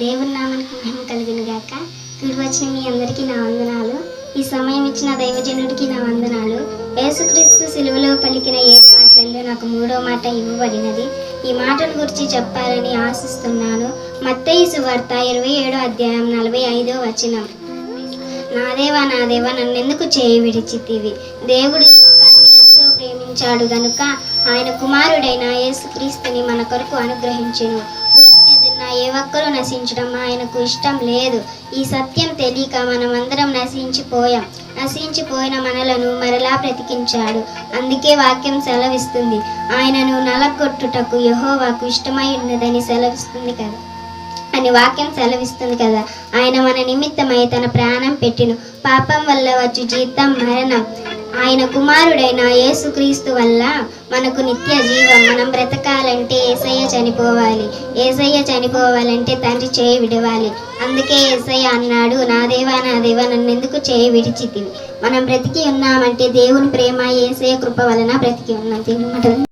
దేవుని నామానికి మహిమ కలుగును గాక. కూడి వచ్చిన మీ అందరికీ నా వందనాలు. ఈ సమయం ఇచ్చిన దైవజనుడికి నా వందనాలు. యేసుక్రీస్తు సిలువలో పలికిన 7 మాటలలో నాకు 3వ మాట ఇవ్వబడినది. ఈ మాటల గురించి చెప్పాలని ఆశిస్తున్నాను. మత్తయి సువార్త 27వ అధ్యాయం 45వ వచనం. నా దేవా నన్నెందుకు చేయి విడిచితివి? దేవుడు లోకాన్ని ఎంతో ప్రేమించాడు గనుక ఆయన కుమారుడైన యేసుక్రీస్తుని మన కొరకు అనుగ్రహించెను. భూమి మీదున్న ఏ ఒక్కరూ నశించడం ఆయనకు ఇష్టం లేదు. ఈ సత్యం తెలియక మనమందరం నశించిపోయిన మనలను మరలా బ్రతికించాడు. అందుకే వాక్యం సెలవిస్తుంది, ఆయనను నలగొట్టుటకు యెహోవాకు ఇష్టమై ఉన్నదని వాక్యం సెలవిస్తుంది కదా. ఆయన మన నిమిత్తమై తన ప్రాణం పెట్టెను. పాపం వల్ల వచ్చు జీతం మరణం. ఆయన కుమారుడైన యేసుక్రీస్తు వల్ల మనకు నిత్య జీవం. మనం బ్రతకాలంటే యేసయ్య చనిపోవాలంటే తండ్రి చేయి విడవాలి. అందుకే యేసయ్య అన్నాడు, నా దేవా నన్నెందుకు చేయి విడిచితివి? మనం బ్రతికి ఉన్నామంటే దేవుని ప్రేమ, యేసయ్య కృప వలన బ్రతికి ఉన్నాం.